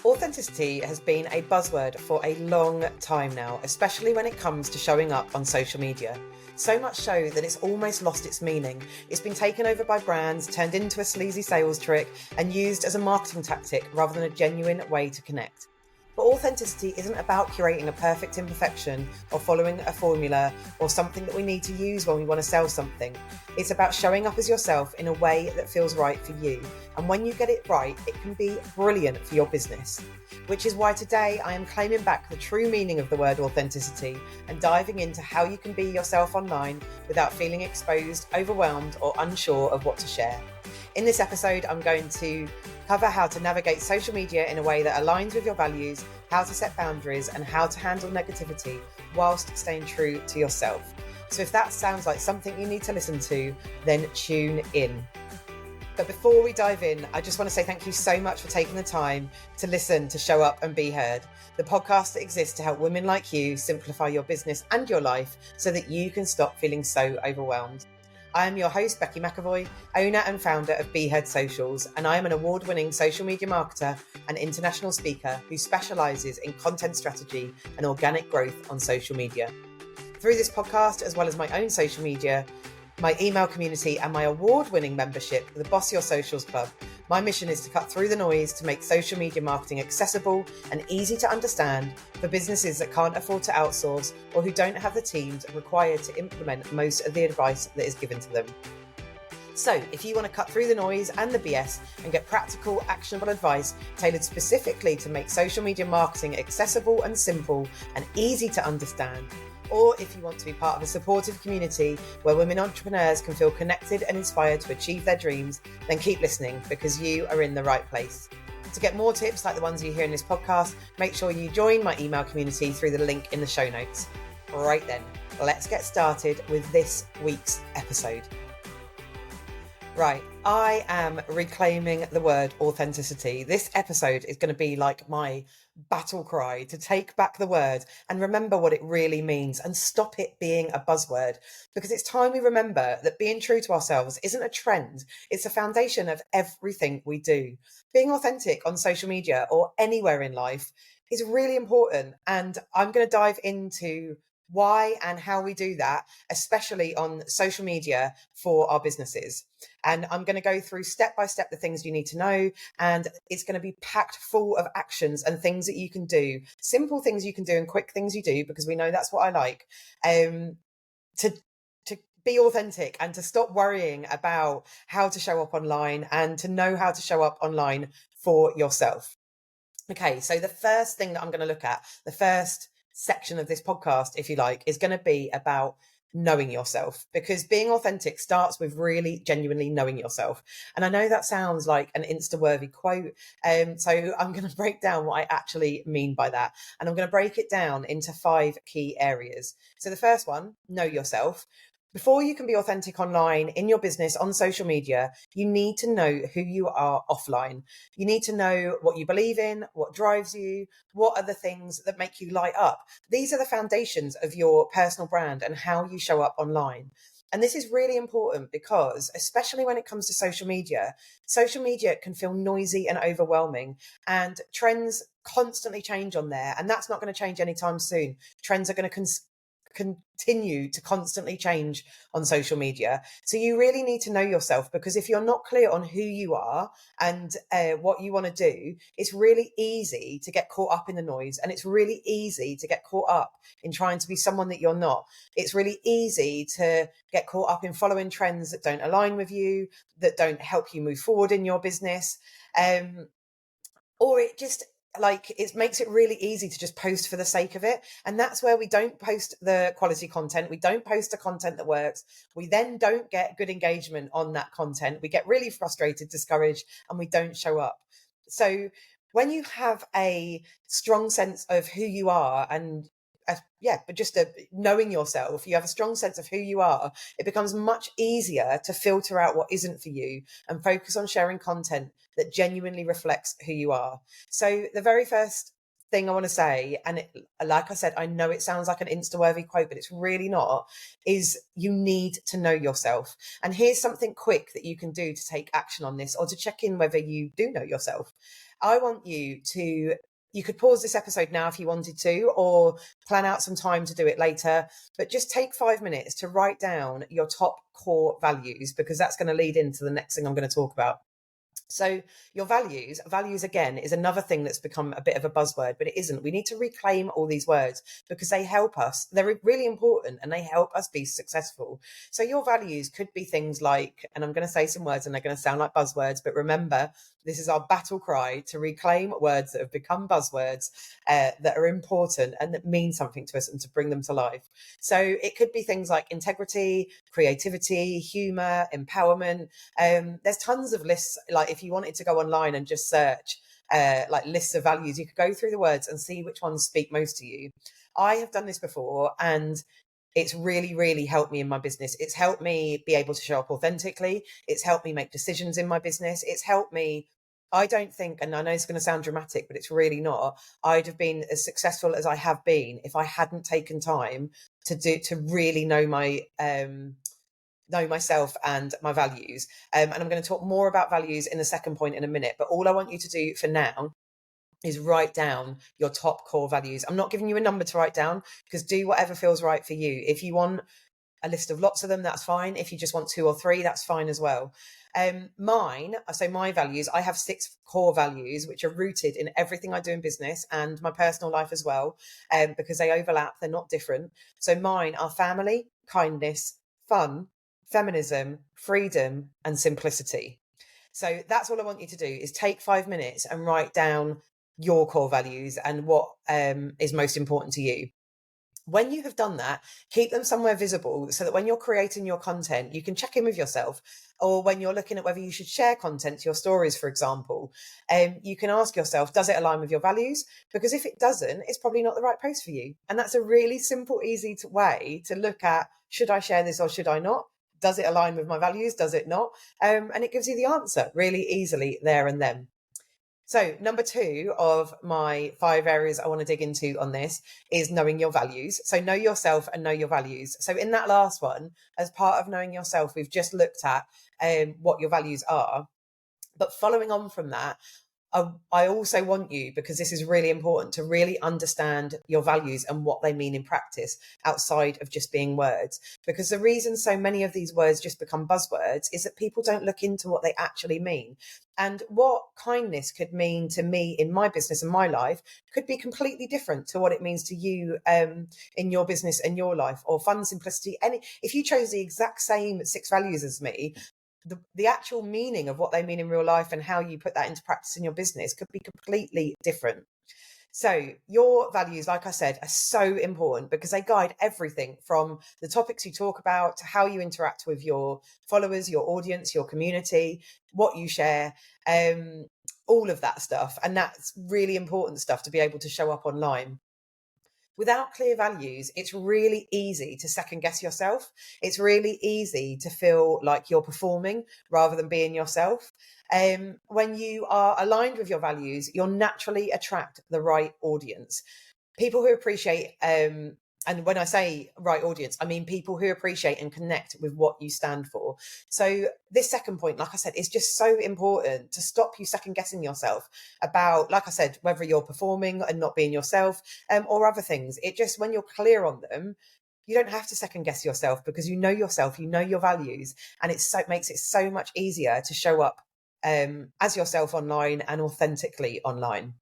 Authenticity has been a buzzword for a long time now, especially when it comes to showing up on social media. So much so that it's almost lost its meaning. It's been taken over by brands, turned into a sleazy sales trick, and used as a marketing tactic rather than a genuine way to connect. But authenticity isn't about curating a perfect imperfection or following a formula or something that we need to use when we want to sell something. It's about showing up as yourself in a way that feels right for you. And when you get it right, it can be brilliant for your business. Which is why today I am claiming back the true meaning of the word authenticity and diving into how you can be yourself online without feeling exposed, overwhelmed, or unsure of what to share. In this episode, I'm going to cover how to navigate social media in a way that aligns with your values, how to set boundaries, and how to handle negativity whilst staying true to yourself. So if that sounds like something you need to listen to, then tune in. But before we dive in, I just want to say thank you so much for taking the time to listen to Show Up and Be Heard, the podcast that exists to help women like you simplify your business and your life so that you can stop feeling so overwhelmed. I am your host, Becci McAvoy, owner and founder of Be Heard Socials, and I am an award-winning social media marketer and international speaker who specialises in content strategy and organic growth on social media. Through this podcast, as well as my own social media, my email community and my award-winning membership, the Boss Your Socials Club, my mission is to cut through the noise to make social media marketing accessible and easy to understand for businesses that can't afford to outsource or who don't have the teams required to implement most of the advice that is given to them. So if you want to cut through the noise and the BS and get practical, actionable advice tailored specifically to make social media marketing accessible and simple and easy to understand, or if you want to be part of a supportive community where women entrepreneurs can feel connected and inspired to achieve their dreams, then keep listening because you are in the right place. To get more tips like the ones you hear in this podcast, make sure you join my email community through the link in the show notes. Right then, let's get started with this week's episode. Right, I am reclaiming the word authenticity. This episode is going to be like my battle cry to take back the word and remember what it really means and stop it being a buzzword, because it's time we remember that being true to ourselves isn't a trend. It's the foundation of everything we do. Being authentic on social media or anywhere in life is really important, and I'm going to dive into why and how we do that, especially on social media for our businesses. And I'm going to go through step by step the things you need to know, and it's going to be packed full of actions and things that you can do, simple things you can do and quick things you do, because we know that's what I like, to be authentic and to stop worrying about how to show up online and to know how to show up online for yourself. Okay, so the first thing that I'm going to look at, the first section of this podcast, if you like, is going to be about knowing yourself, because being authentic starts with really genuinely knowing yourself. And I know that sounds like an Insta-worthy quote. So I'm going to break down what I actually mean by that. And I'm going to break it down into 5 key areas. So the first one, know yourself. Before you can be authentic online, in your business, on social media, you need to know who you are offline. You need to know what you believe in, what drives you, what are the things that make you light up. These are the foundations of your personal brand and how you show up online. And this is really important because, especially when it comes to social media can feel noisy and overwhelming, and trends constantly change on there. And that's not going to change anytime soon. Trends are going to continue to constantly change on social media. So you really need to know yourself, because if you're not clear on who you are and what you want to do, it's really easy to get caught up in the noise, and it's really easy to get caught up in trying to be someone that you're not. It's really easy to get caught up in following trends that don't align with you, that don't help you move forward in your business, or it makes it really easy to just post for the sake of it. And that's where we don't post the quality content. We don't post the content that works. We then don't get good engagement on that content. We get really frustrated, discouraged, and we don't show up. So when you have a strong sense of who you are and knowing yourself, you have a strong sense of who you are, it becomes much easier to filter out what isn't for you and focus on sharing content that genuinely reflects who you are. So the very first thing I want to say, and like I said, I know it sounds like an Insta-worthy quote, but it's really not, is you need to know yourself. And here's something quick that you can do to take action on this, or to check in whether you do know yourself. I want you could pause this episode now if you wanted to, or plan out some time to do it later, but just take 5 minutes to write down your top core values, because that's going to lead into the next thing I'm going to talk about. So your values again is another thing that's become a bit of a buzzword, but it isn't. We need to reclaim all these words because they help us. They're really important and they help us be successful. So your values could be things like, and I'm going to say some words and they're going to sound like buzzwords, but remember, this is our battle cry to reclaim words that have become buzzwords that are important and that mean something to us and to bring them to life. So it could be things like integrity, creativity, humor, empowerment. There's tons of lists. Like if you wanted to go online and just search like lists of values, you could go through the words and see which ones speak most to you. I have done this before and it's really, really helped me in my business. It's helped me be able to show up authentically. It's helped me make decisions in my business. It's helped me. I don't think, and I know it's going to sound dramatic, but it's really not. I'd have been as successful as I have been if I hadn't taken time to really know myself and my values. And I'm going to talk more about values in the second point in a minute. But all I want you to do for now is write down your top core values. I'm not giving you a number to write down because do whatever feels right for you. If you want a list of lots of them, that's fine. If you just want 2 or 3, that's fine as well. My values, I have 6 core values, which are rooted in everything I do in business and my personal life as well, because they overlap, they're not different. So mine are family, kindness, fun, feminism, freedom, and simplicity. So that's all I want you to do is take 5 minutes and write down your core values and what is most important to you. When you have done that, keep them somewhere visible so that when you're creating your content, you can check in with yourself. Or when you're looking at whether you should share content to your stories, for example, you can ask yourself, does it align with your values? Because if it doesn't, it's probably not the right post for you. And that's a really simple, easy way to look at, should I share this or should I not? Does it align with my values? Does it not? And it gives you the answer really easily there and then. So number 2 of my 5 areas I want to dig into on this is knowing your values. So know yourself and know your values. So in that last one, as part of knowing yourself, we've just looked at what your values are. But following on from that, I also want you, because this is really important, to really understand your values and what they mean in practice outside of just being words. Because the reason so many of these words just become buzzwords is that people don't look into what they actually mean. And what kindness could mean to me in my business and my life could be completely different to what it means to you in your business and your life. Or fun, simplicity. If you chose the exact same 6 values as me, the actual meaning of what they mean in real life and how you put that into practice in your business could be completely different. So your values, like I said, are so important because they guide everything from the topics you talk about to how you interact with your followers, your audience, your community, what you share, all of that stuff. And that's really important stuff to be able to show up online. Without clear values, it's really easy to second guess yourself. It's really easy to feel like you're performing rather than being yourself. When you are aligned with your values, you'll naturally attract the right audience. People who appreciate, and when I say right audience, I mean people who appreciate and connect with what you stand for. So this second point, like I said, is just so important to stop you second guessing yourself about, like I said, whether you're performing and not being yourself, or other things. It just, when you're clear on them, you don't have to second guess yourself because you know yourself, you know your values, and it makes it so much easier to show up as yourself online and authentically online.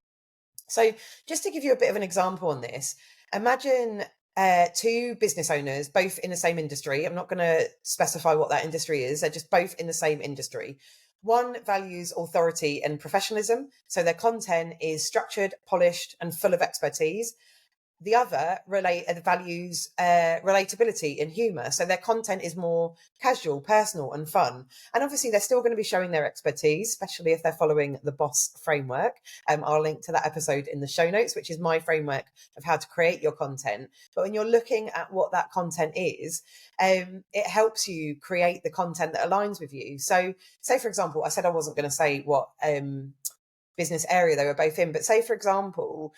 So just to give you a bit of an example on this, imagine 2 business owners, both in the same industry. I'm not going to specify what that industry is. They're just both in the same industry. One values authority and professionalism. So their content is structured, polished, and full of expertise. The other values relatability and humor. So their content is more casual, personal, and fun. And obviously, they're still going to be showing their expertise, especially if they're following the BOSS framework. I'll link to that episode in the show notes, which is my framework of how to create your content. But when you're looking at what that content is, it helps you create the content that aligns with you. So, say, for example, I said I wasn't going to say what business area they were both in, but say, for example,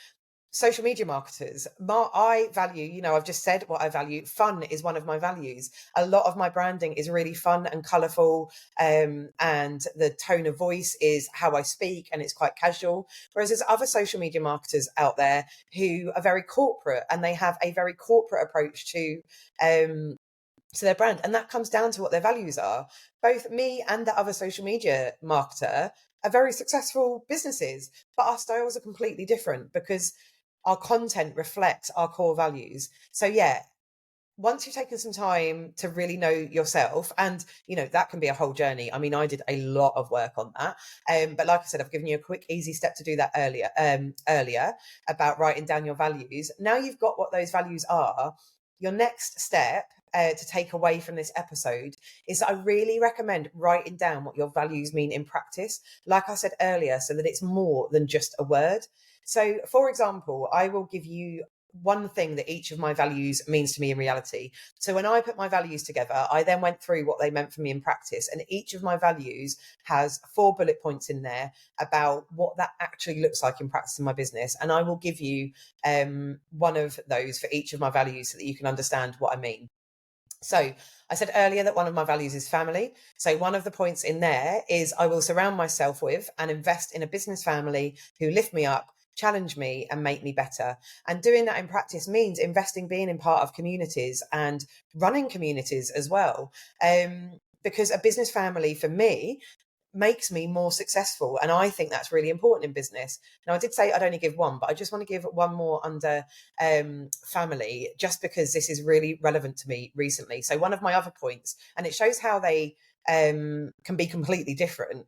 social media marketers, I value, I've just said what I value. Fun is one of my values. A lot of my branding is really fun and colourful, and the tone of voice is how I speak, and it's quite casual. Whereas there's other social media marketers out there who are very corporate, and they have a very corporate approach to their brand, and that comes down to what their values are. Both me and the other social media marketer are very successful businesses, but our styles are completely different because our content reflects our core values. So yeah, once you've taken some time to really know yourself, and that can be a whole journey. I mean, I did a lot of work on that, but like I said, I've given you a quick easy step to do that earlier about writing down your values. Now you've got what those values are. Your next step to take away from this episode is that I really recommend writing down what your values mean in practice, like I said earlier, so that it's more than just a word. So for example, I will give you one thing that each of my values means to me in reality. So when I put my values together, I then went through what they meant for me in practice. And each of my values has 4 bullet points in there about what that actually looks like in practice in my business. And I will give you one of those for each of my values so that you can understand what I mean. So I said earlier that one of my values is family. So one of the points in there is I will surround myself with and invest in a business family who lift me up, challenge me, and make me better. And doing that in practice means being in part of communities and running communities as well. Because a business family for me makes me more successful. And I think that's really important in business. Now, I did say I'd only give one, but I just want to give one more under family, just because this is really relevant to me recently. So one of my other points, and it shows how they can be completely different.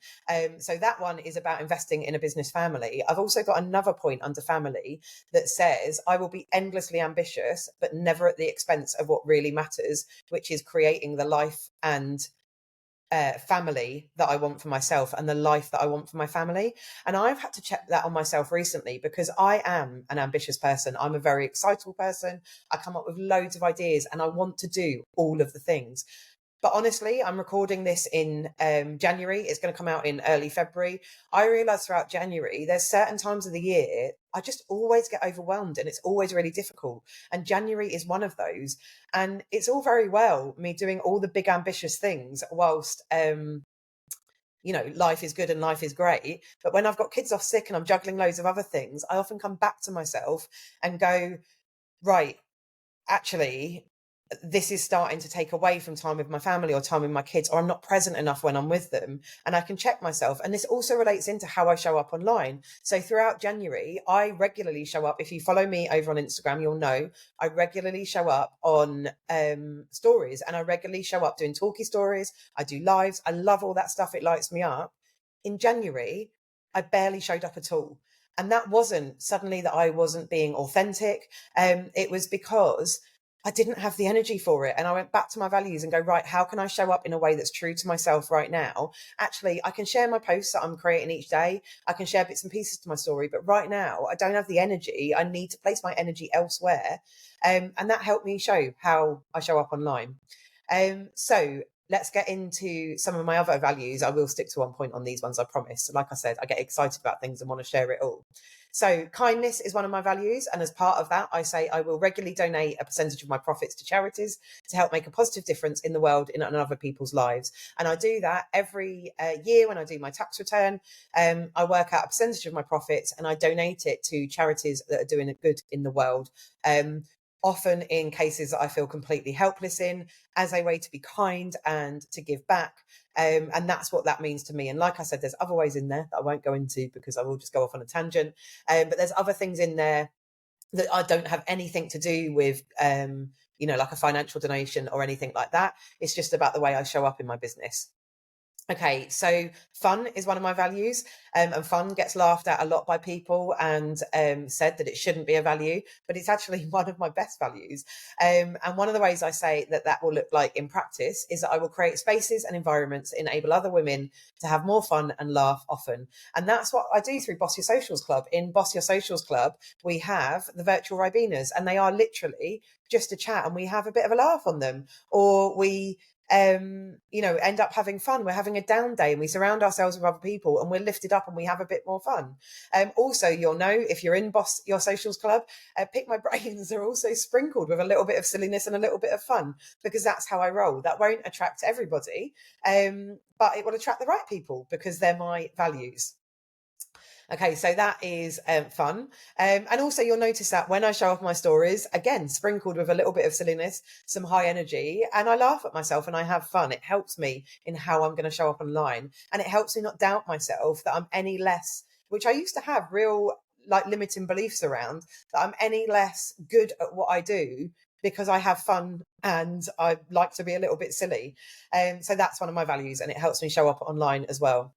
So that one is about investing in a business family. I've also got another point under family that says I will be endlessly ambitious, but never at the expense of what really matters, which is creating the life and family that I want for myself and the life that I want for my family. And I've had to check that on myself recently because I am an ambitious person. I'm a very excitable person. I come up with loads of ideas and I want to do all of the things. But honestly, I'm recording this in January. It's going to come out in early February. I realised throughout January, there's certain times of the year I just always get overwhelmed and it's always really difficult. And January is one of those. And it's all very well me doing all the big ambitious things whilst life is good and life is great. But when I've got kids off sick and I'm juggling loads of other things, I often come back to myself and go, right, actually, this is starting to take away from time with my family or time with my kids, or I'm not present enough when I'm with them. And I can check myself. And this also relates into how I show up online. So throughout January, I regularly show up. If you follow me over on Instagram, you'll know I regularly show up on stories, and I regularly show up doing talkie stories. I do lives. I love all that stuff. It lights me up. In January, I barely showed up at all. And that wasn't suddenly that I wasn't being authentic. It was because I didn't have the energy for it. And I went back to my values and go, right, how can I show up in a way that's true to myself right now? Actually, I can share my posts that I'm creating each day. I can share bits and pieces to my story. But right now, I don't have the energy. I need to place my energy elsewhere. And that helped me show how I show up online. So let's get into some of my other values. I will stick to one point on these ones, I promise. Like I said, I get excited about things and want to share it all. So kindness is one of my values. And as part of that, I say I will regularly donate a percentage of my profits to charities to help make a positive difference in the world and in other people's lives. And I do that every year when I do my tax return. I work out a percentage of my profits and I donate it to charities that are doing good in the world. Often in cases that I feel completely helpless in, as a way to be kind and to give back. And that's what that means to me. And like I said, there's other ways in there that I won't go into because I will just go off on a tangent. But there's other things in there that I don't have anything to do with, like a financial donation or anything like that. It's just about the way I show up in my business. Okay, so fun is one of my values, and fun gets laughed at a lot by people and said that it shouldn't be a value, but it's actually one of my best values. And one of the ways I say that that will look like in practice is that I will create spaces and environments that enable other women to have more fun and laugh often. And that's what I do through Boss Your Socials Club. In Boss Your Socials Club, we have the virtual Ribenas, and they are literally just a chat and we have a bit of a laugh on them, or we end up having fun. We're having a down day and we surround ourselves with other people and we're lifted up and we have a bit more fun. Also, you'll know if you're in your socials club, Pick My Brains are also sprinkled with a little bit of silliness and a little bit of fun, because that's how I roll. That won't attract everybody, but it will attract the right people because they're my values. Okay, so that is fun. And also, you'll notice that when I show off my stories, again, sprinkled with a little bit of silliness, some high energy, and I laugh at myself and I have fun. It helps me in how I'm going to show up online. And it helps me not doubt myself that I'm any less, which I used to have real limiting beliefs around, that I'm any less good at what I do because I have fun and I like to be a little bit silly. So that's one of my values, and it helps me show up online as well.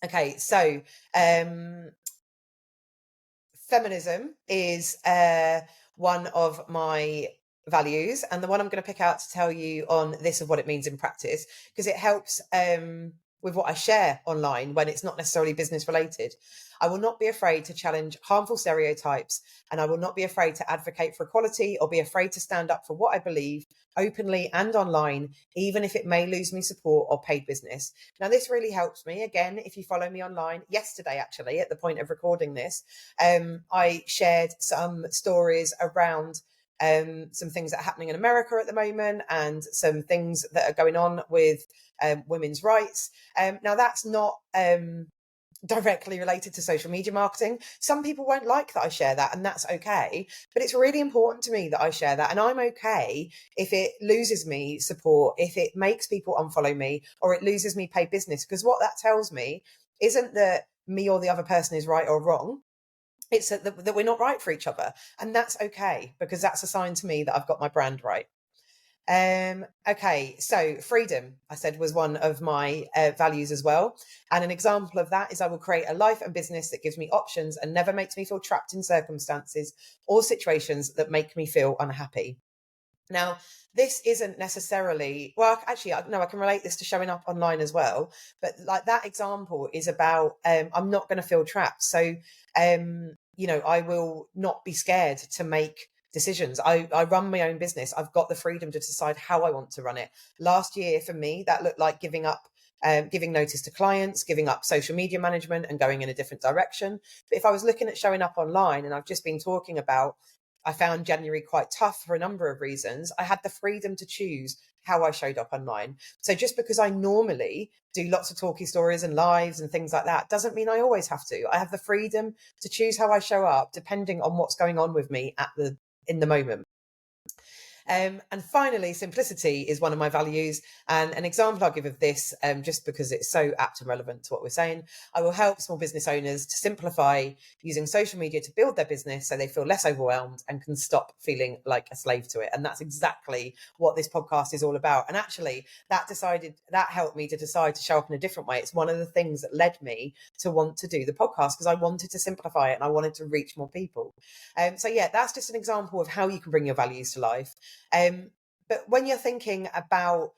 Okay, so feminism is one of my values, and the one I'm going to pick out to tell you on this of what it means in practice, because it helps with what I share online when it's not necessarily business related. I will not be afraid to challenge harmful stereotypes, and I will not be afraid to advocate for equality or be afraid to stand up for what I believe openly and online, even if it may lose me support or paid business. Now, this really helps me. Again, if you follow me online, yesterday, actually, at the point of recording this, I shared some stories around some things that are happening in America at the moment and some things that are going on with women's rights. Now, that's not directly related to social media marketing. Some people won't like that I share that, and that's okay. But it's really important to me that I share that. And I'm okay if it loses me support, if it makes people unfollow me, or it loses me paid business, because what that tells me isn't that me or the other person is right or wrong. It's that we're not right for each other. And that's okay, because that's a sign to me that I've got my brand right. Okay, so freedom, I said, was one of my values as well. And an example of that is I will create a life and business that gives me options and never makes me feel trapped in circumstances or situations that make me feel unhappy. Now, this isn't necessarily, well, actually, no, I can relate this to showing up online as well. But like that example is about, I'm not going to feel trapped. So, I will not be scared to make decisions. I run my own business. I've got the freedom to decide how I want to run it. Last year for me, that looked like giving up, giving notice to clients, giving up social media management and going in a different direction. But if I was looking at showing up online, and I've just been talking about, I found January quite tough for a number of reasons, I had the freedom to choose how I showed up online. So just because I normally do lots of talky stories and lives and things like that doesn't mean I always have to. I have the freedom to choose how I show up depending on what's going on with me in the moment. And finally, simplicity is one of my values. And an example I'll give of this, just because it's so apt and relevant to what we're saying, I will help small business owners to simplify using social media to build their business so they feel less overwhelmed and can stop feeling like a slave to it. And that's exactly what this podcast is all about. And actually, that helped me to decide to show up in a different way. It's one of the things that led me to want to do the podcast, because I wanted to simplify it and I wanted to reach more people. So yeah, that's just an example of how you can bring your values to life. But when you're thinking about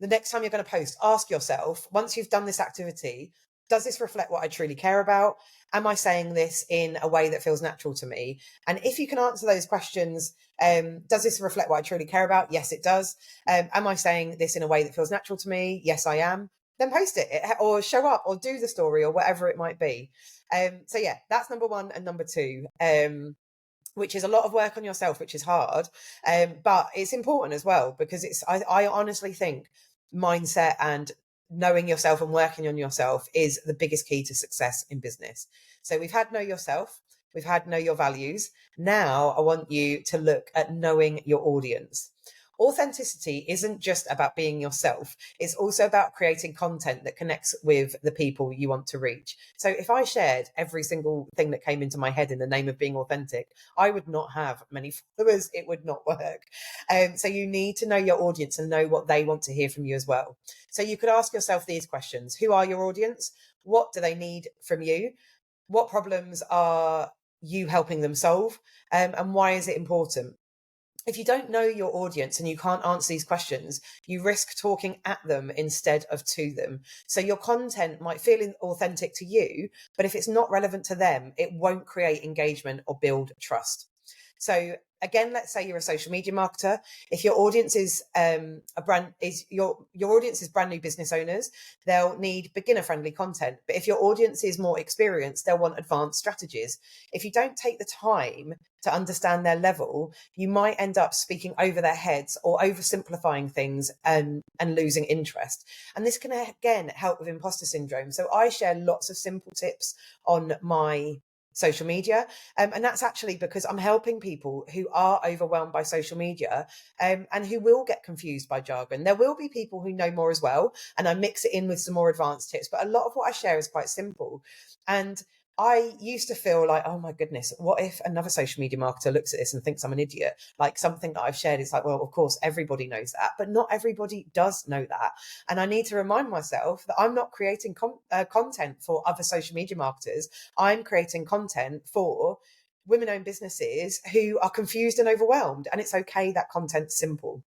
the next time you're going to post, ask yourself, once you've done this activity, does this reflect what I truly care about? Am I saying this in a way that feels natural to me? And if you can answer those questions, does this reflect what I truly care about? Yes, it does. Am I saying this in a way that feels natural to me? Yes, I am. Then post it or show up or do the story or whatever it might be. So yeah, that's number one. And number two, which is a lot of work on yourself, which is hard. But it's important as well, because I honestly think mindset and knowing yourself and working on yourself is the biggest key to success in business. So we've had know yourself, we've had know your values. Now I want you to look at knowing your audience. Authenticity isn't just about being yourself. It's also about creating content that connects with the people you want to reach. So if I shared every single thing that came into my head in the name of being authentic, I would not have many followers. It would not work. So you need to know your audience and know what they want to hear from you as well. So you could ask yourself these questions. Who are your audience? What do they need from you? What problems are you helping them solve? And why is it important? If you don't know your audience and you can't answer these questions, you risk talking at them instead of to them. So your content might feel authentic to you, but if it's not relevant to them, it won't create engagement or build trust. So again, let's say you're a social media marketer. If your audience is your audience is brand new business owners, they'll need beginner friendly content. But if your audience is more experienced, they'll want advanced strategies. If you don't take the time to understand their level, you might end up speaking over their heads or oversimplifying things and losing interest. And this can again help with imposter syndrome. So I share lots of simple tips on my social media. And that's actually because I'm helping people who are overwhelmed by social media and who will get confused by jargon. There will be people who know more as well, and I mix it in with some more advanced tips, but a lot of what I share is quite simple. And I used to feel like, oh my goodness, what if another social media marketer looks at this and thinks I'm an idiot? Like, something that I've shared is like, well, of course, everybody knows that, but not everybody does know that. And I need to remind myself that I'm not creating content for other social media marketers. I'm creating content for women-owned businesses who are confused and overwhelmed. And it's okay that content's simple.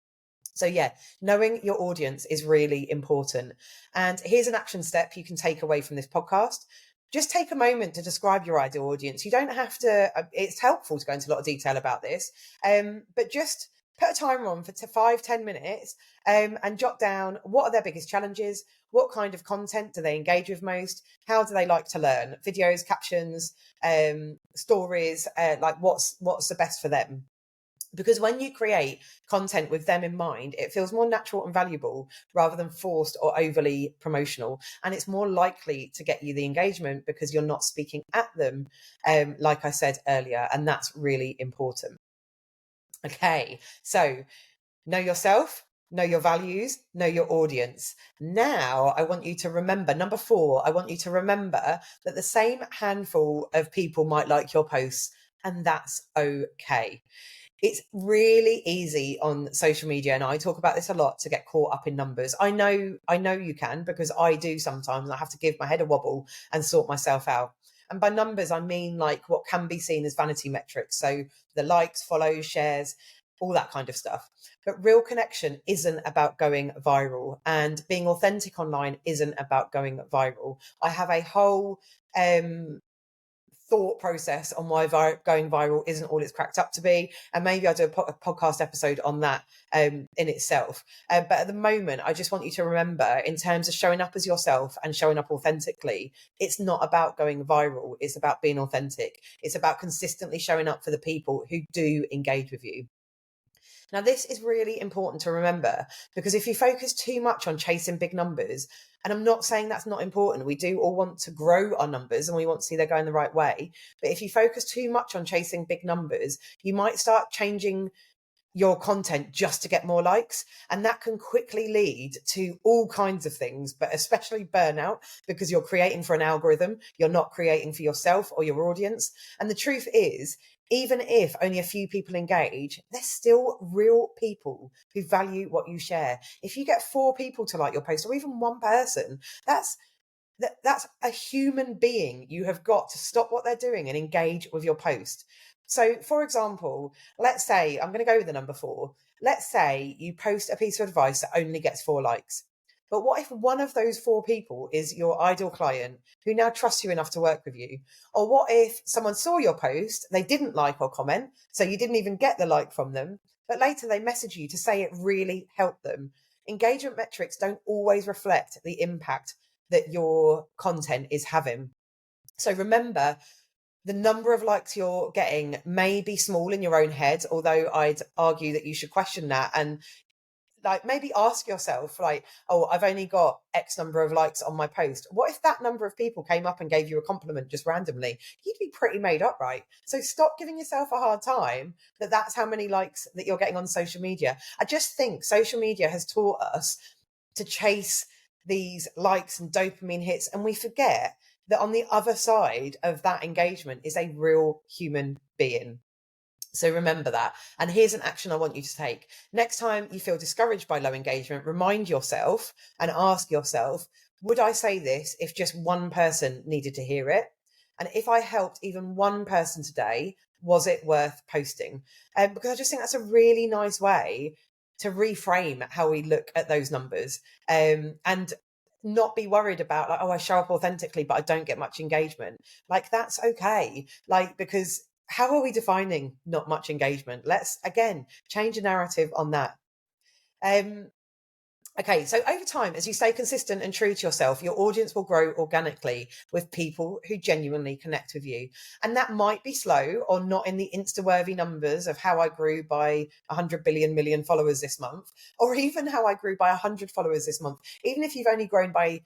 So yeah, knowing your audience is really important. And here's an action step you can take away from this podcast. Just take a moment to describe your ideal audience. You don't have to, it's helpful to go into a lot of detail about this, but just put a timer on for 5-10 minutes and jot down what are their biggest challenges, what kind of content do they engage with most, how do they like to learn, videos, captions, stories, like what's the best for them. Because when you create content with them in mind, it feels more natural and valuable rather than forced or overly promotional. And it's more likely to get you the engagement because you're not speaking at them, like I said earlier. And that's really important. Okay, so know yourself, know your values, know your audience. Now, I want you to remember, number 4, I want you to remember that the same handful of people might like your posts, and that's okay. It's really easy on social media, and I talk about this a lot, to get caught up in numbers. I know you can, because I do sometimes. I have to give my head a wobble and sort myself out. And by numbers, I mean like what can be seen as vanity metrics. So the likes, follows, shares, all that kind of stuff. But real connection isn't about going viral, and being authentic online isn't about going viral. I have a whole thought process on why going viral isn't all it's cracked up to be, and maybe I'll do a podcast episode on that in itself, but at the moment I just want you to remember, in terms of showing up as yourself and showing up authentically, it's not about going viral, it's about being authentic. It's about consistently showing up for the people who do engage with you. Now, this is really important to remember, because if you focus too much on chasing big numbers, and I'm not saying that's not important, we do all want to grow our numbers and we want to see they're going the right way. But if you focus too much on chasing big numbers, you might start changing your content just to get more likes. And that can quickly lead to all kinds of things, but especially burnout, because you're creating for an algorithm. You're not creating for yourself or your audience. And the truth is, even if only a few people engage, they're still real people who value what you share. If you get 4 people to like your post, or even 1 person, that's a human being you have got to stop what they're doing and engage with your post. So, for example, let's say, I'm going to go with the number 4. Let's say you post a piece of advice that only gets 4 likes. But what if one of those 4 people is your ideal client who now trusts you enough to work with you? Or what if someone saw your post, they didn't like or comment, so you didn't even get the like from them, but later they message you to say it really helped them? Engagement metrics don't always reflect the impact that your content is having. So remember, the number of likes you're getting may be small in your own head, although I'd argue that you should question that, and like maybe ask yourself, like, oh, I've only got X number of likes on my post. What if that number of people came up and gave you a compliment just randomly? You'd be pretty made up, right? So stop giving yourself a hard time that that's how many likes that you're getting on social media. I just think social media has taught us to chase these likes and dopamine hits, and we forget that on the other side of that engagement is a real human being. So remember that. And here's an action I want you to take. Next time you feel discouraged by low engagement, remind yourself and ask yourself, would I say this if just 1 person needed to hear it? And if I helped even 1 person today, was it worth posting? Because I just think that's a really nice way to reframe how we look at those numbers, and not be worried about like, oh, I show up authentically, but I don't get much engagement. Like, that's okay. Like, because how are we defining not much engagement? Let's again change the narrative on that. Okay, so over time, as you stay consistent and true to yourself, your audience will grow organically with people who genuinely connect with you. And that might be slow or not in the Insta-worthy numbers of how I grew by 100 billion million followers this month, or even how I grew by 100 followers this month. Even if you've only grown by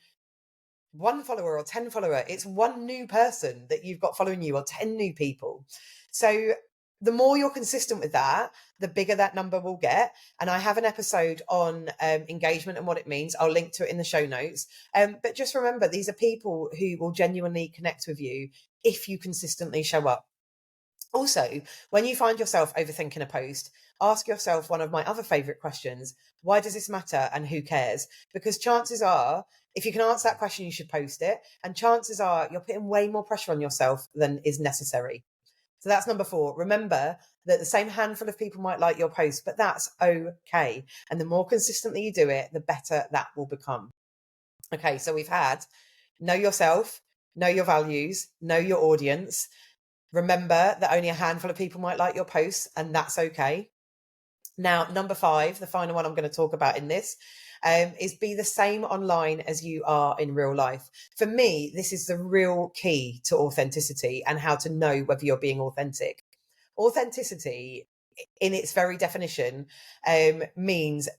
1 follower or 10 follower, it's 1 new person that you've got following you or 10 new people. So the more you're consistent with that, the bigger that number will get. And I have an episode on engagement and what it means. I'll link to it in the show notes. But just remember, these are people who will genuinely connect with you if you consistently show up. Also, when you find yourself overthinking a post, ask yourself one of my other favorite questions. Why does this matter and who cares? Because chances are, if you can answer that question, you should post it. And chances are you're putting way more pressure on yourself than is necessary. So that's number 4. Remember that the same handful of people might like your post, but that's okay. And the more consistently you do it, the better that will become. Okay, so we've had know yourself, know your values, know your audience. Remember that only a handful of people might like your posts, and that's okay. Now, number 5, the final one I'm going to talk about in this, is be the same online as you are in real life. For me, this is the real key to authenticity and how to know whether you're being authentic. Authenticity, in its very definition, means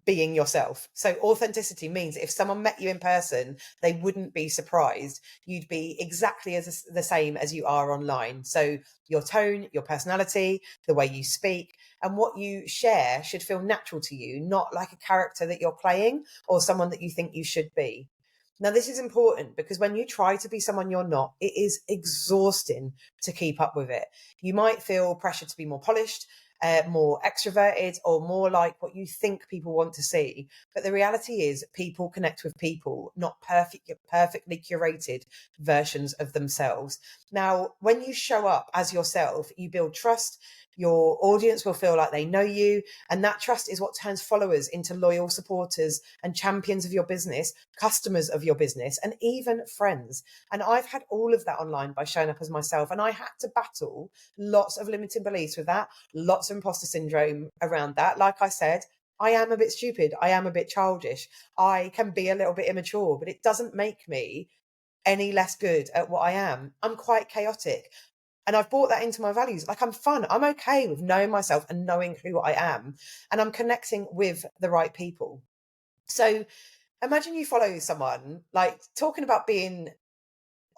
being yourself. So authenticity means if someone met you in person, they wouldn't be surprised. You'd be exactly as the same as you are online. So your tone, your personality, the way you speak, and what you share should feel natural to you, not like a character that you're playing or someone that you think you should be. Now, this is important because when you try to be someone you're not, it is exhausting to keep up with it. You might feel pressure to be more polished, more extroverted, or more like what you think people want to see. But the reality is people connect with people, not perfectly curated versions of themselves. Now, when you show up as yourself, you build trust. Your audience will feel like they know you, and that trust is what turns followers into loyal supporters and champions of your business, customers of your business, and even friends. And I've had all of that online by showing up as myself, and I had to battle lots of limiting beliefs with that, lots of imposter syndrome around that. Like I said, I am a bit stupid. I am a bit childish. I can be a little bit immature, but it doesn't make me any less good at what I am. I'm quite chaotic. And I've brought that into my values. Like, I'm fun. I'm okay with knowing myself and knowing who I am. And I'm connecting with the right people. So imagine you follow someone, like, talking about being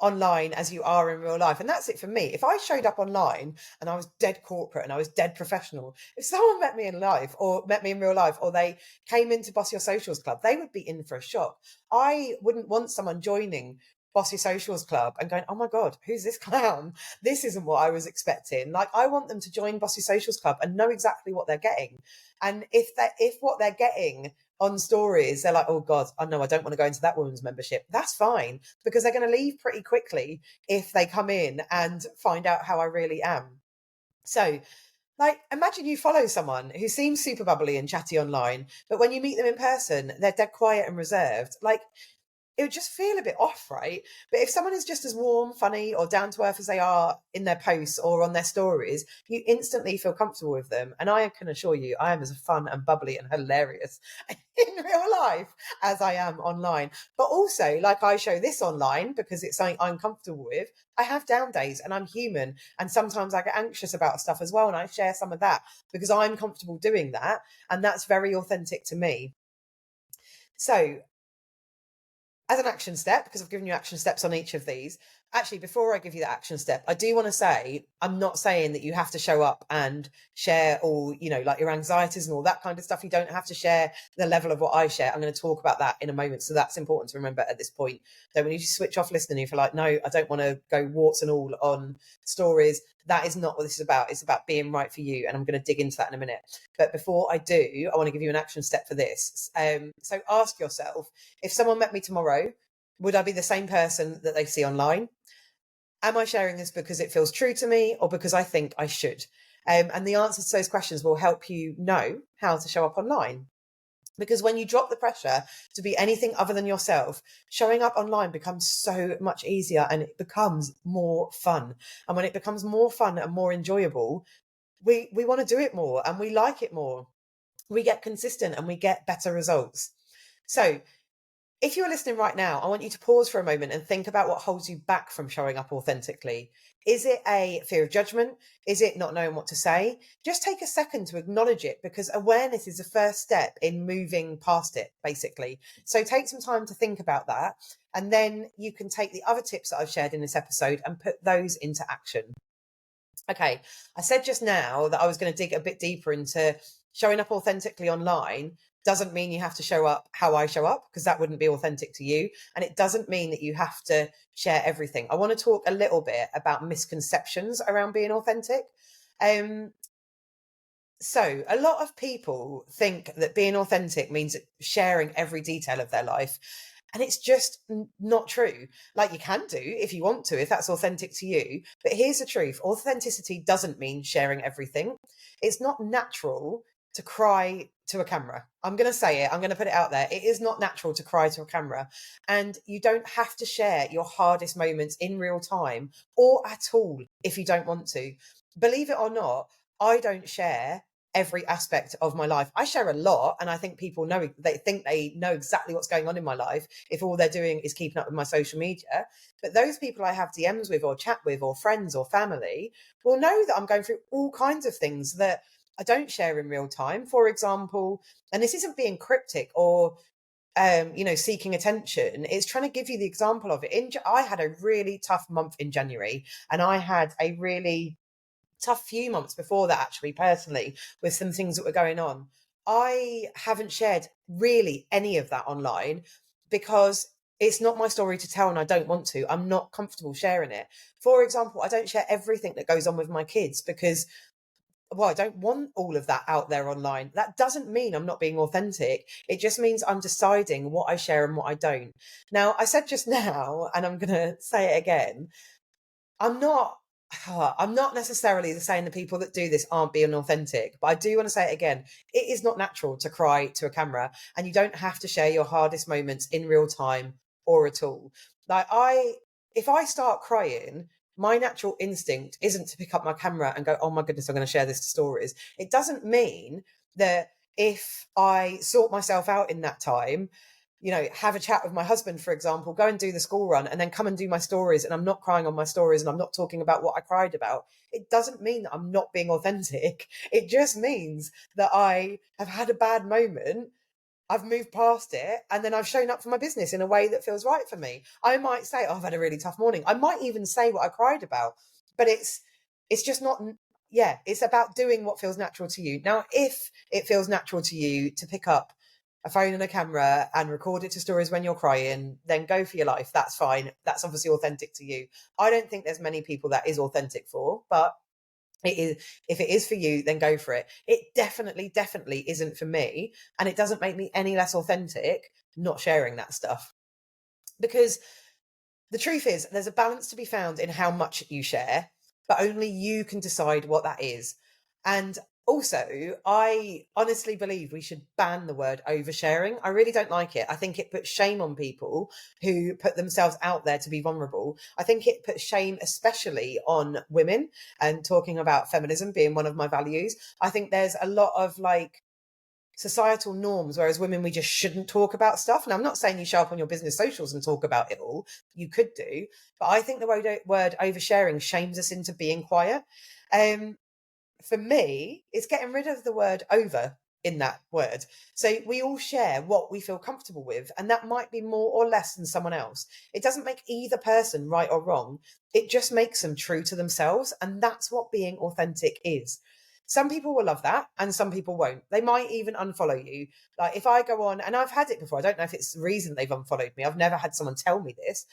online as you are in real life. And that's it for me. If I showed up online and I was dead corporate and I was dead professional, if someone met me in life or met me in real life, or they came into Boss Your Socials Club, they would be in for a shock. I wouldn't want someone joining Boss Your Socials Club and going, oh my God, who's this clown? This isn't what I was expecting. Like, I want them to join Boss Your Socials Club and know exactly what they're getting. And if what they're getting on stories, they're like, oh God, I know I don't want to go into that woman's membership. That's fine, because they're going to leave pretty quickly if they come in and find out how I really am. So, like, imagine you follow someone who seems super bubbly and chatty online, but when you meet them in person, they're dead quiet and reserved. Like, it would just feel a bit off, right? But if someone is just as warm, funny, or down to earth as they are in their posts or on their stories, you instantly feel comfortable with them. And I can assure you, I am as fun and bubbly and hilarious in real life as I am online. But also, like, I show this online because it's something I'm comfortable with. I have down days and I'm human. And sometimes I get anxious about stuff as well. And I share some of that because I'm comfortable doing that. And that's very authentic to me. So, as an action step, because I've given you action steps on each of these, actually, before I give you the action step, I do want to say, I'm not saying that you have to show up and share all, like your anxieties and all that kind of stuff. You don't have to share the level of what I share. I'm going to talk about that in a moment. So that's important to remember at this point. So when you switch off listening, if you're like, no, I don't want to go warts and all on stories, that is not what this is about. It's about being right for you. And I'm going to dig into that in a minute. But before I do, I want to give you an action step for this. So ask yourself, if someone met me tomorrow, would I be the same person that they see online? Am I sharing this because it feels true to me or because I think I should? And the answers to those questions will help you know how to show up online. Because when you drop the pressure to be anything other than yourself, showing up online becomes so much easier and it becomes more fun. And when it becomes more fun and more enjoyable, we want to do it more and we like it more. We get consistent and we get better results. So if you're listening right now, I want you to pause for a moment and think about what holds you back from showing up authentically. Is it a fear of judgment? Is it not knowing what to say? Just take a second to acknowledge it, because awareness is the first step in moving past it, basically. So take some time to think about that. And then you can take the other tips that I've shared in this episode and put those into action. Okay, I said just now that I was going to dig a bit deeper into showing up authentically online. Doesn't mean you have to show up how I show up, because that wouldn't be authentic to you. And it doesn't mean that you have to share everything. I want to talk a little bit about misconceptions around being authentic. So a lot of people think that being authentic means sharing every detail of their life. And it's just not true. Like, you can do if you want to, if that's authentic to you. But here's the truth. Authenticity doesn't mean sharing everything. It's not natural to cry to a camera. I'm going to say it. I'm going to put it out there. It is not natural to cry to a camera. And you don't have to share your hardest moments in real time or at all if you don't want to. Believe it or not, I don't share every aspect of my life. I share a lot, and I think people know, they think they know exactly what's going on in my life if all they're doing is keeping up with my social media. But those people I have DMs with or chat with, or friends or family, will know that I'm going through all kinds of things that I don't share in real time. For example, and this isn't being cryptic or seeking attention. It's trying to give you the example of it. I had a really tough month in January, and I had a really tough few months before that, actually, personally, with some things that were going on. I haven't shared really any of that online because it's not my story to tell and I don't want to. I'm not comfortable sharing it. For example, I don't share everything that goes on with my kids because, well, I don't want all of that out there online. That doesn't mean I'm not being authentic. It just means I'm deciding what I share and what I don't. Now, I said just now, and I'm going to say it again, I'm not necessarily saying the people that do this aren't being authentic, but I do want to say it again. It is not natural to cry to a camera, and you don't have to share your hardest moments in real time or at all. Like, if I start crying, my natural instinct isn't to pick up my camera and go, oh my goodness, I'm going to share this to stories. It doesn't mean that if I sort myself out in that time, have a chat with my husband, for example, go and do the school run and then come and do my stories, and I'm not crying on my stories and I'm not talking about what I cried about. It doesn't mean that I'm not being authentic. It just means that I have had a bad moment, I've moved past it, and then I've shown up for my business in a way that feels right for me. I might say, oh, I've had a really tough morning. I might even say what I cried about, but it's just not, yeah, it's about doing what feels natural to you. Now, if it feels natural to you to pick up a phone and a camera and record it to stories when you're crying, then go for your life. That's fine. That's obviously authentic to you. I don't think there's many people that is authentic for, but it is. If it is for you, then go for it. It definitely isn't for me, and it doesn't make me any less authentic not sharing that stuff. Because the truth is, there's a balance to be found in how much you share, but only you can decide what that is. And also, I honestly believe we should ban the word oversharing. I really don't like it. I think it puts shame on people who put themselves out there to be vulnerable. I think it puts shame especially on women, and talking about feminism being one of my values. I think there's a lot of societal norms, whereas women, we just shouldn't talk about stuff. And I'm not saying you show up on your business socials and talk about it all. You could do, but I think the word oversharing shames us into being quiet. For me, it's getting rid of the word over in that word. So we all share what we feel comfortable with, and that might be more or less than someone else. It doesn't make either person right or wrong. It just makes them true to themselves. And that's what being authentic is. Some people will love that and some people won't. They might even unfollow you. Like, if I go on, and I've had it before, I don't know if it's the reason they've unfollowed me. I've never had someone tell me this.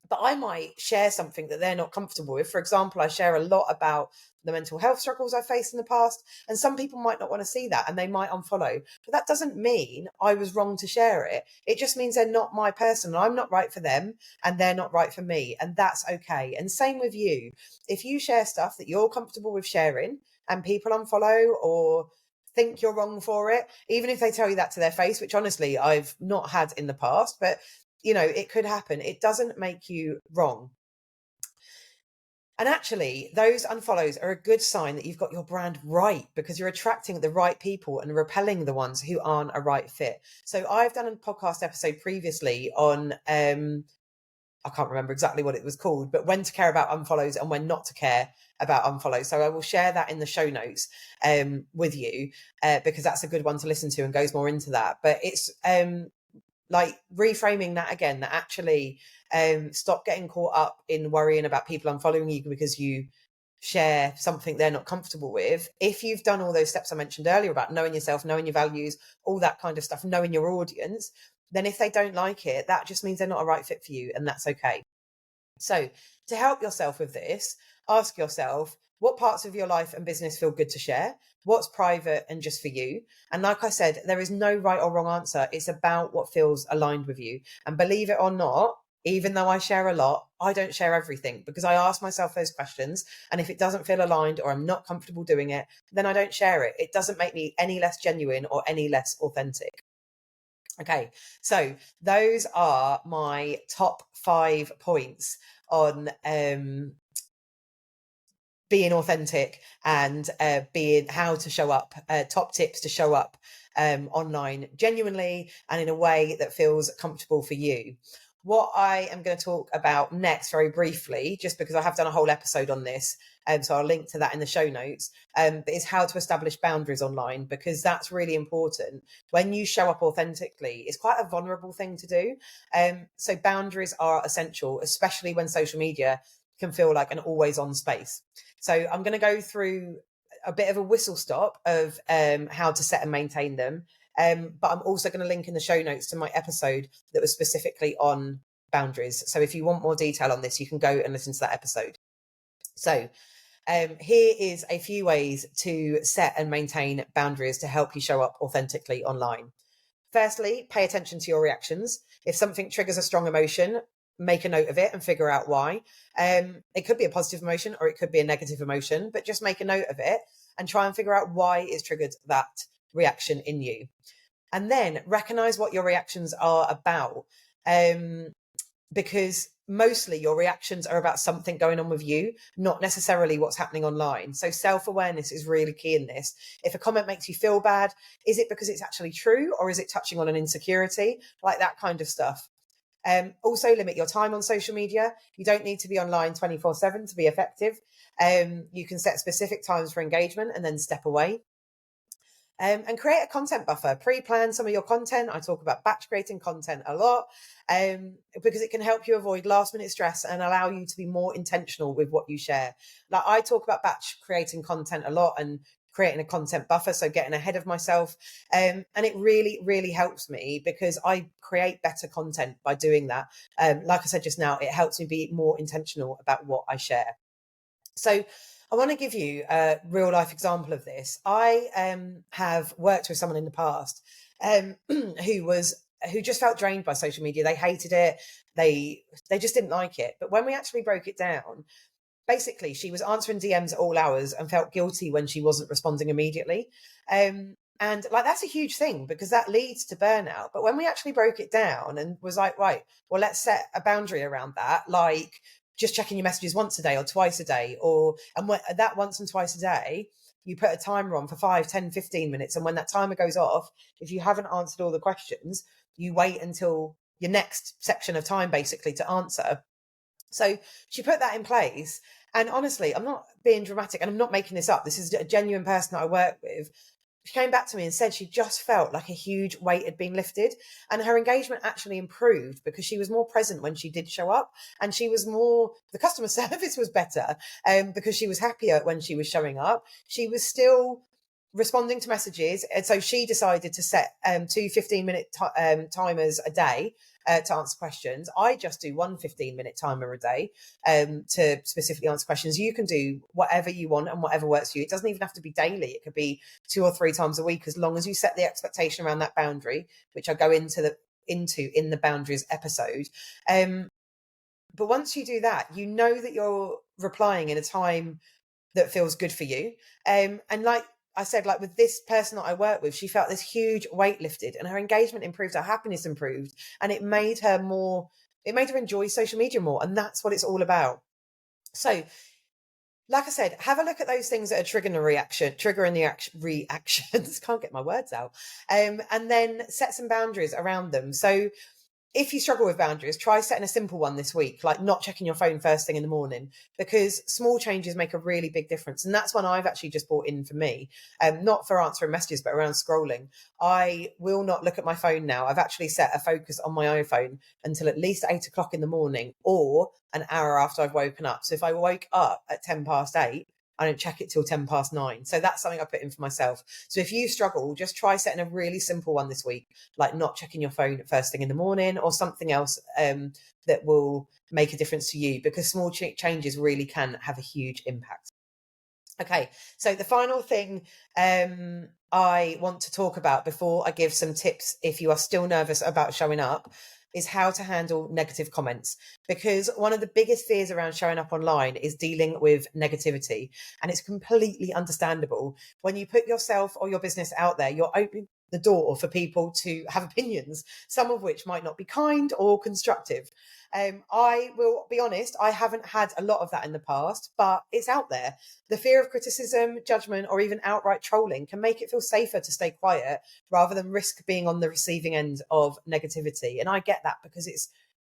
But I might share something that they're not comfortable with. For example, I share a lot about the mental health struggles I've faced in the past, and some people might not want to see that and they might unfollow. But that doesn't mean I was wrong to share it. It just means they're not my person. I'm not right for them and they're not right for me. And that's okay. And same with you. If you share stuff that you're comfortable with sharing and people unfollow or think you're wrong for it, even if they tell you that to their face, which honestly I've not had in the past, but it could happen. It doesn't make you wrong. And actually, those unfollows are a good sign that you've got your brand right, because you're attracting the right people and repelling the ones who aren't a right fit. So I've done a podcast episode previously on, I can't remember exactly what it was called, but when to care about unfollows and when not to care about unfollows. So I will share that in the show notes with you, because that's a good one to listen to and goes more into that. But it's like reframing that again, that actually stop getting caught up in worrying about people unfollowing you because you share something they're not comfortable with. If you've done all those steps I mentioned earlier about knowing yourself, knowing your values, all that kind of stuff, knowing your audience, then if they don't like it, that just means they're not a right fit for you, and that's okay. So to help yourself with this, ask yourself, what parts of your life and business feel good to share? What's private and just for you? And like I said, there is no right or wrong answer. It's about what feels aligned with you. And believe it or not, even though I share a lot, I don't share everything, because I ask myself those questions. And if it doesn't feel aligned or I'm not comfortable doing it, then I don't share it. It doesn't make me any less genuine or any less authentic. Okay, so those are my top 5 points on being authentic and being how to show up, top tips to show up online genuinely and in a way that feels comfortable for you. What I am going to talk about next, very briefly, just because I have done a whole episode on this, so I'll link to that in the show notes, is how to establish boundaries online, because that's really important. When you show up authentically, it's quite a vulnerable thing to do. So boundaries are essential, especially when social media can feel like an always on space. So I'm going to go through a bit of a whistle stop of how to set and maintain them. But I'm also going to link in the show notes to my episode that was specifically on boundaries. So if you want more detail on this, you can go and listen to that episode. So here is a few ways to set and maintain boundaries to help you show up authentically online. Firstly, pay attention to your reactions. If something triggers a strong emotion, make a note of it and figure out why. It could be a positive emotion or it could be a negative emotion, but just make a note of it and try and figure out why it's triggered that reaction in you. And then recognize what your reactions are about. Because mostly your reactions are about something going on with you, not necessarily what's happening online. So self-awareness is really key in this. If a comment makes you feel bad, is it because it's actually true, or is it touching on an insecurity? Like that kind of stuff. Also limit your time on social media. You don't need to be online 24/7 to be effective. You can set specific times for engagement and then step away. And create a content buffer. Pre-plan some of your content. I talk about batch creating content a lot, because it can help you avoid last minute stress and allow you to be more intentional with what you share. Like I talk about batch creating content a lot and creating a content buffer, so getting ahead of myself. And it really, really helps me because I create better content by doing that. Like I said just now, it helps me be more intentional about what I share. So I want to give you a real life example of this. I have worked with someone in the past who just felt drained by social media. They hated it. They just didn't like it. But when we actually broke it down, basically she was answering DMs at all hours and felt guilty when she wasn't responding immediately. And like that's a huge thing because that leads to burnout. But when we actually broke it down and was like, right, well, let's set a boundary around that, like just checking your messages once a day or twice a day, and that once and twice a day, you put a timer on for 5, 10, 15 minutes. And when that timer goes off, if you haven't answered all the questions, you wait until your next section of time basically to answer. So she put that in place. And honestly, I'm not being dramatic and I'm not making this up. This is a genuine person that I work with. She came back to me and said she just felt like a huge weight had been lifted, and her engagement actually improved because she was more present when she did show up, and the customer service was better because she was happier when she was showing up. She was still responding to messages. And so she decided to set 2 15-minute timers a day to answer questions. I just do 1 15-minute timer a day to specifically answer questions. You can do whatever you want and whatever works for you. It doesn't even have to be daily. It could be 2 or 3 times a week, as long as you set the expectation around that boundary, which I go into in the boundaries episode. But once you do that, you know that you're replying in a time that feels good for you. And like I said, like with this person that I work with, she felt this huge weight lifted and her engagement improved, her happiness improved, and it made her enjoy social media more. And that's what it's all about. So, like I said, have a look at those things that are triggering the reactions. Can't get my words out. And then set some boundaries around them. So if you struggle with boundaries, try setting a simple one this week, like not checking your phone first thing in the morning, because small changes make a really big difference. And that's one I've actually just brought in for me, not for answering messages, but around scrolling. I will not look at my phone now. I've actually set a focus on my iPhone until at least 8 o'clock in the morning or an hour after I've woken up. So if I woke up at 8:10, I don't check it till 9:10. So that's something I put in for myself. So if you struggle, just try setting a really simple one this week, like not checking your phone first thing in the morning or something else that will make a difference to you, because small changes really can have a huge impact. Okay, so the final thing I want to talk about before I give some tips if you are still nervous about showing up is how to handle negative comments, because one of the biggest fears around showing up online is dealing with negativity, and it's completely understandable. When you put yourself or your business out there, you're opening the door for people to have opinions, some of which might not be kind or constructive. I will be honest, I haven't had a lot of that in the past, but it's out there. The fear of criticism, judgment, or even outright trolling can make it feel safer to stay quiet rather than risk being on the receiving end of negativity. And I get that because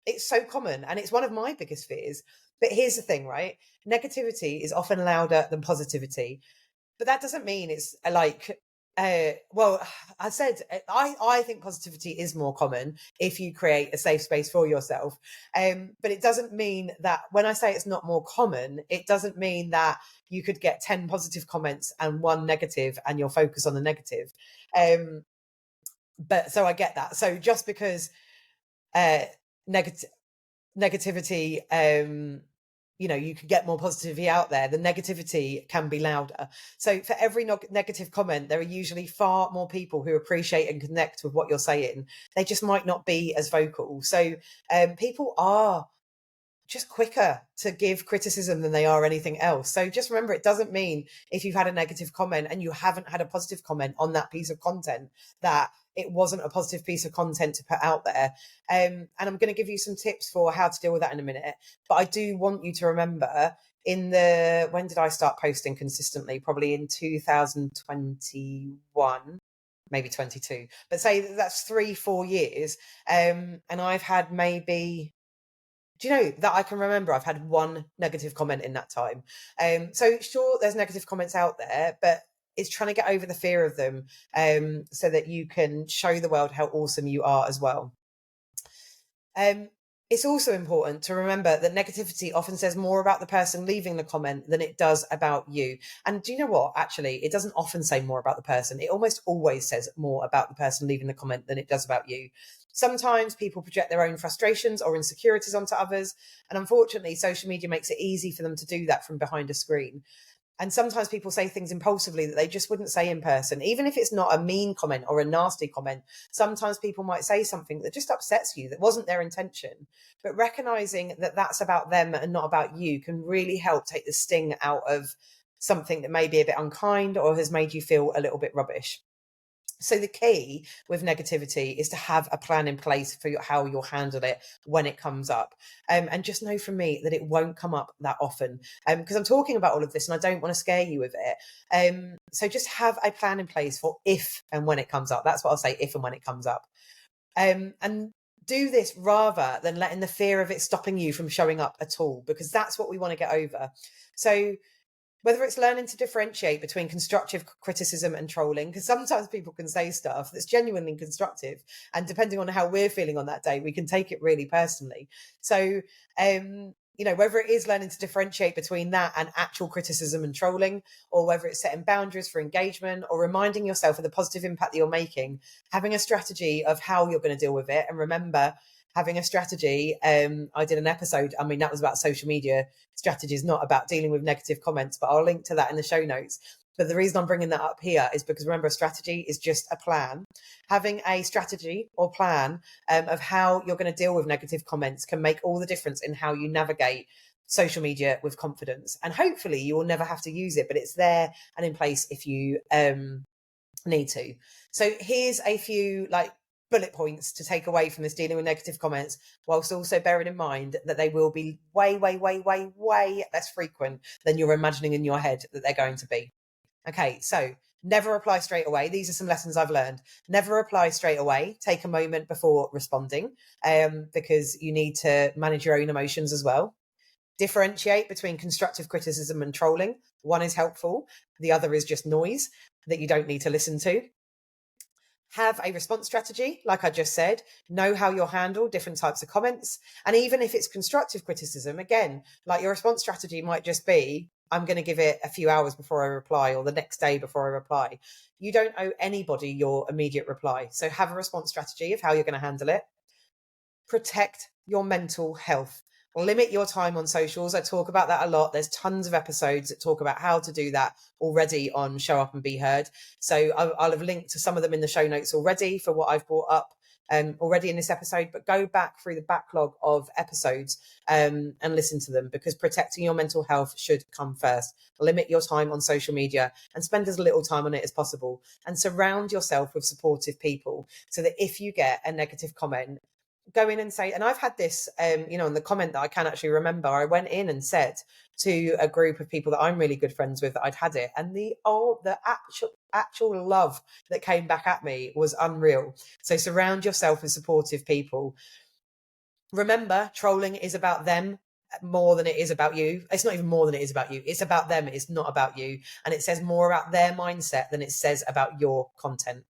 it's so common and it's one of my biggest fears. But here's the thing, right? Negativity is often louder than positivity. But that doesn't mean it's well, I said I think positivity is more common if you create a safe space for yourself. But it doesn't mean that when I say it's not more common, it doesn't mean that you could get 10 positive comments and one negative and you'll focus on the negative. But so I get that. So just because negativity you can get more positivity out there, the negativity can be louder. So for every negative comment, there are usually far more people who appreciate and connect with what you're saying. They just might not be as vocal. So people are just quicker to give criticism than they are anything else. So just remember, it doesn't mean if you've had a negative comment and you haven't had a positive comment on that piece of content that it wasn't a positive piece of content to put out there. And I'm going to give you some tips for how to deal with that in a minute. But I do want you to remember when did I start posting consistently? Probably in 2021, maybe 22, but say that's 3-4 years. And I've had maybe, do you know that I can remember I've had one negative comment in that time? So sure, there's negative comments out there, but it's trying to get over the fear of them so that you can show the world how awesome you are as well. It's also important to remember that negativity often says more about the person leaving the comment than it does about you. And do you know what? Actually, it doesn't often say more about the person. It almost always says more about the person leaving the comment than it does about you. Sometimes people project their own frustrations or insecurities onto others. And unfortunately, social media makes it easy for them to do that from behind a screen. And sometimes people say things impulsively that they just wouldn't say in person, even if it's not a mean comment or a nasty comment. Sometimes people might say something that just upsets you, that wasn't their intention. But recognizing that that's about them and not about you can really help take the sting out of something that may be a bit unkind or has made you feel a little bit rubbish. So the key with negativity is to have a plan in place for how you'll handle it when it comes up. And just know from me that it won't come up that often, because I'm talking about all of this and I don't want to scare you with it. So just have a plan in place for if and when it comes up. That's what I'll say, if and when it comes up. And do this rather than letting the fear of it stopping you from showing up at all, because that's what we want to get over. So whether it's learning to differentiate between constructive criticism and trolling, because sometimes people can say stuff that's genuinely constructive, and depending on how we're feeling on that day, we can take it really personally. So, whether it is learning to differentiate between that and actual criticism and trolling, or whether it's setting boundaries for engagement or reminding yourself of the positive impact that you're making, having a strategy of how you're going to deal with it. And remember, having a strategy. I did an episode, that was about social media strategies, not about dealing with negative comments, but I'll link to that in the show notes. But the reason I'm bringing that up here is because remember, a strategy is just a plan. Having a strategy or plan of how you're going to deal with negative comments can make all the difference in how you navigate social media with confidence. And hopefully you will never have to use it, but it's there and in place if you need to. So here's a few like bullet points to take away from this dealing with negative comments, whilst also bearing in mind that they will be way less frequent than you're imagining in your head that they're going to be. Okay, so never reply straight away. These are some lessons I've learned. Never reply straight away. Take a moment before responding, because you need to manage your own emotions as well. Differentiate between constructive criticism and trolling. One is helpful, the other is just noise that you don't need to listen to. Have a response strategy, like I just said. Know how you'll handle different types of comments. And even if it's constructive criticism, again, like your response strategy might just be, I'm going to give it a few hours before I reply, or the next day before I reply. You don't owe anybody your immediate reply. So have a response strategy of how you're going to handle it. Protect your mental health. Limit your time on socials. I talk about that a lot. There's tons of episodes that talk about how to do that already on Show Up and Be Heard. So I'll have linked to some of them in the show notes already for what I've brought up already in this episode, but go back through the backlog of episodes and listen to them, because protecting your mental health should come first. Limit your time on social media and spend as little time on it as possible, and surround yourself with supportive people so that if you get a negative comment, go in and say, and I've had this, in the comment that I can actually remember, I went in and said to a group of people that I'm really good friends with that I'd had it, and the actual love that came back at me was unreal. So surround yourself with supportive people. Remember, trolling is about them more than it is about you. It's not even more than it is about you. It's about them. It's not about you. And it says more about their mindset than it says about your content.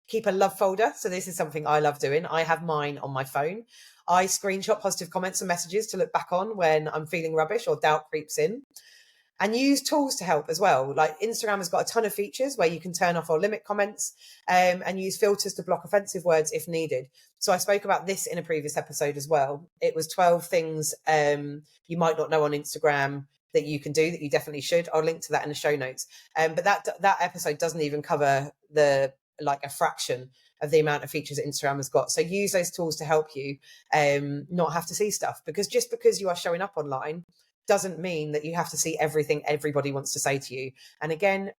Keep a love folder. So this is something I love doing. I have mine on my phone. I screenshot positive comments and messages to look back on when I'm feeling rubbish or doubt creeps in. And use tools to help as well. Like Instagram has got a ton of features where you can turn off or limit comments, and use filters to block offensive words if needed. So I spoke about this in a previous episode as well. It was 12 things you might not know on Instagram that you can do that you definitely should. I'll link to that in the show notes. But that episode doesn't even cover a fraction of the amount of features that Instagram has got. So use those tools to help you not have to see stuff, because just because you are showing up online doesn't mean that you have to see everything everybody wants to say to you. And again,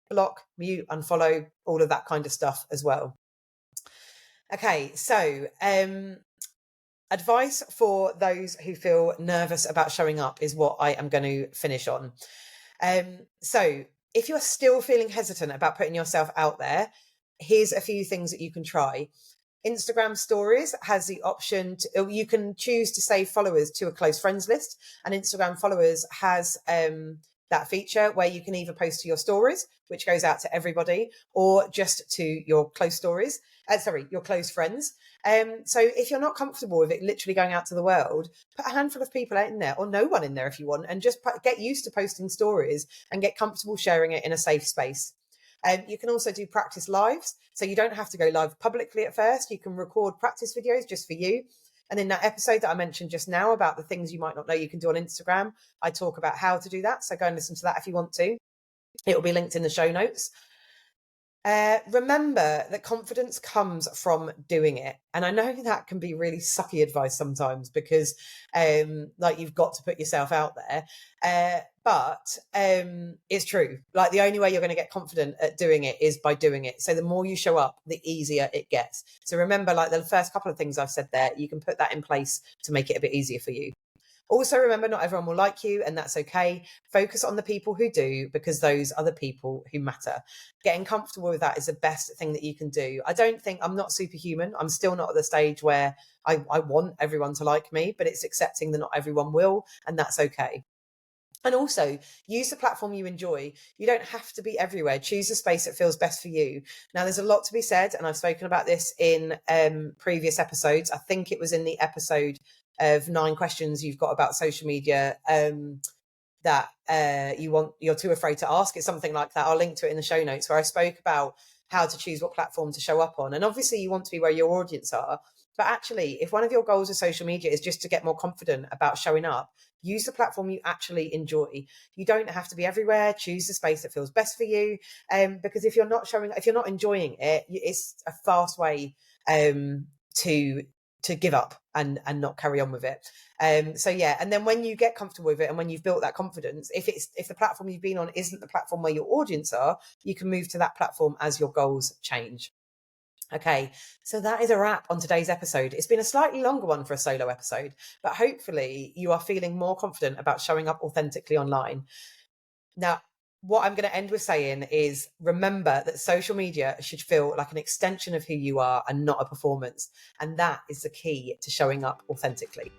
block, mute, unfollow, all of that kind of stuff as well. Okay, so advice for those who feel nervous about showing up is what I am going to finish on. So if you're still feeling hesitant about putting yourself out there, here's a few things that you can try. Instagram stories has the option to, you can choose to save followers to a close friends list, and Instagram followers has that feature where you can either post to your stories, which goes out to everybody, or just to your close stories. Your close friends. So if you're not comfortable with it literally going out to the world, put a handful of people out in there, or no one in there if you want, and just get used to posting stories and get comfortable sharing it in a safe space. You can also do practice lives. So you don't have to go live publicly at first. You can record practice videos just for you. And in that episode that I mentioned just now about the things you might not know you can do on Instagram, I talk about how to do that. So go and listen to that if you want to. It will be linked in the show notes. Remember that confidence comes from doing it. And I know that can be really sucky advice sometimes, because you've got to put yourself out there. But it's true. Like the only way you're going to get confident at doing it is by doing it. So the more you show up, the easier it gets. So remember, like the first couple of things I've said there, you can put that in place to make it a bit easier for you. Also, remember, not everyone will like you, and that's okay. Focus on the people who do, because those are the people who matter. Getting comfortable with that is the best thing that you can do. I'm not superhuman. I'm still not at the stage where I want everyone to like me, but it's accepting that not everyone will, and that's okay. And also use the platform you enjoy. You don't have to be everywhere. Choose the space that feels best for you. Now, there's a lot to be said, and I've spoken about this in previous episodes. I think it was in the episode of 9 questions you've got about social media that you're too afraid to ask. It's something like that. I'll link to it in the show notes, where I spoke about how to choose what platform to show up on. And obviously you want to be where your audience are. But actually, if one of your goals with social media is just to get more confident about showing up, use the platform you actually enjoy. You don't have to be everywhere. Choose the space that feels best for you. Because if you're not enjoying it, it's a fast way to give up and not carry on with it. So yeah, and then when you get comfortable with it and when you've built that confidence, if the platform you've been on isn't the platform where your audience are, you can move to that platform as your goals change. Okay, so that is a wrap on today's episode. It's been a slightly longer one for a solo episode, but hopefully you are feeling more confident about showing up authentically online. Now, what I'm going to end with saying is remember that social media should feel like an extension of who you are and not a performance. And that is the key to showing up authentically.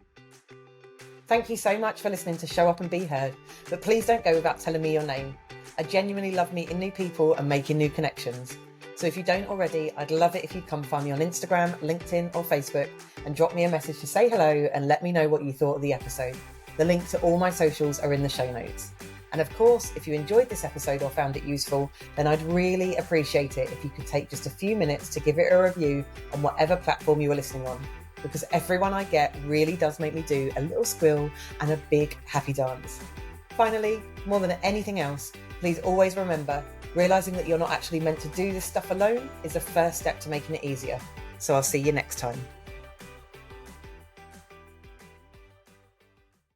Thank you so much for listening to Show Up and Be Heard, but please don't go without telling me your name. I genuinely love meeting new people and making new connections. So if you don't already, I'd love it if you'd come find me on Instagram, LinkedIn or Facebook and drop me a message to say hello and let me know what you thought of the episode. The link to all my socials are in the show notes. And of course, if you enjoyed this episode or found it useful, then I'd really appreciate it if you could take just a few minutes to give it a review on whatever platform you are listening on, because every one I get really does make me do a little squeal and a big happy dance. Finally, more than anything else, please always remember, realizing that you're not actually meant to do this stuff alone is the first step to making it easier. So I'll see you next time.